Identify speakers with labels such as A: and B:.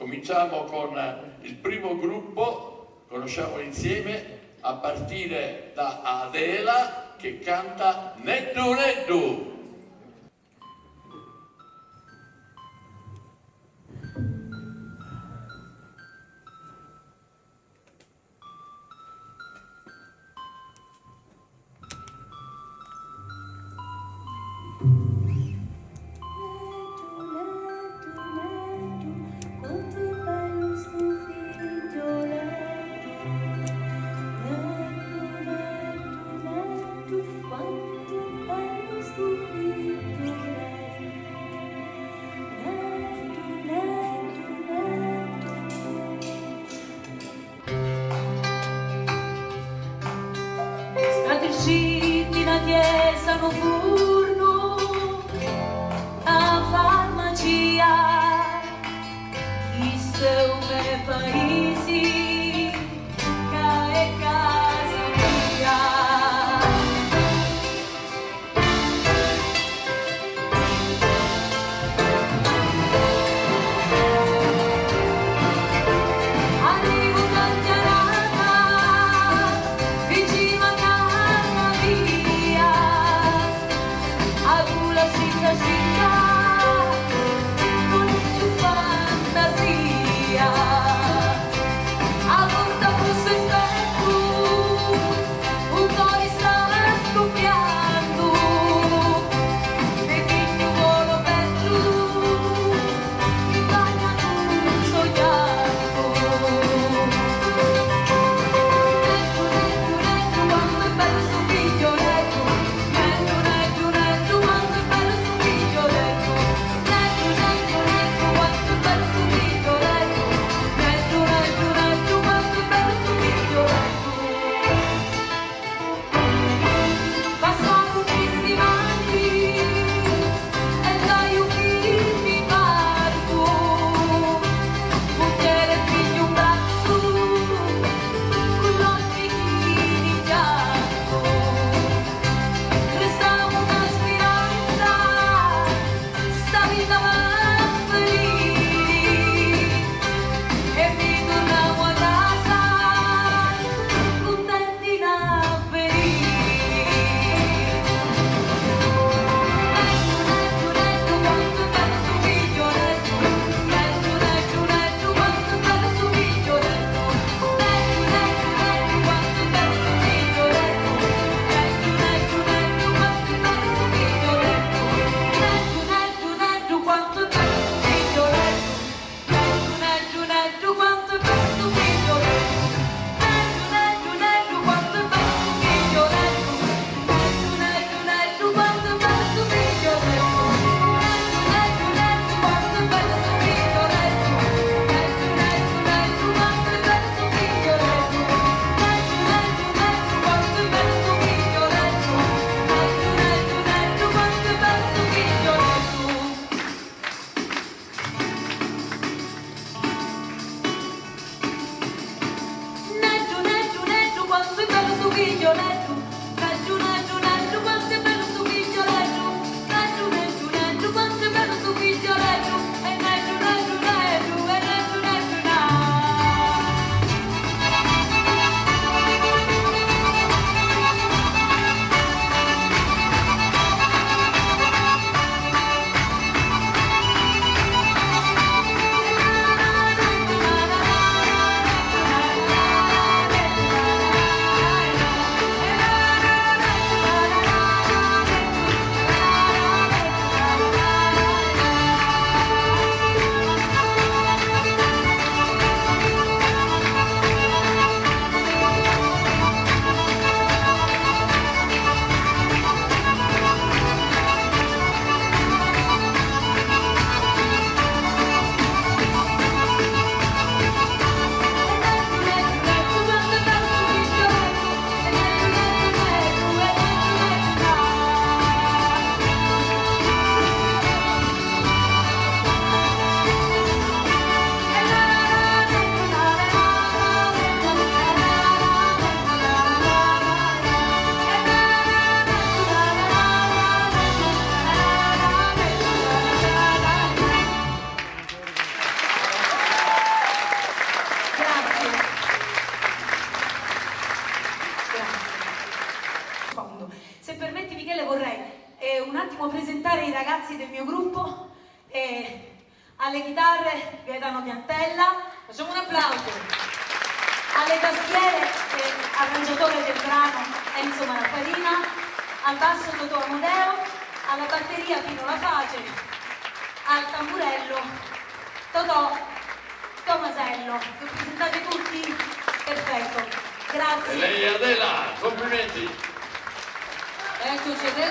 A: Cominciamo con il primo gruppo, conosciamo insieme, a partire da Adela che canta Neddu Neddu.
B: Strategici na chiesa no forno, a farmacia, chi são me paesi, ca è casa mia. Arrivo cantarata, vicino a casa mia, a la città non è più fantasia, a porta busto e specchio.
C: un attimo presentare i ragazzi del mio gruppo. Alle chitarre Gaetano Piantella, facciamo un applauso. Alle tastiere arrangiatore del brano Enzo Marapparina, al basso Totò Amodeo, alla batteria Pino Laface, al tamburello Totò Tomasello. Li presentate tutti? Perfetto, grazie.
A: E lei Adela, complimenti.
C: Eccoci adesso.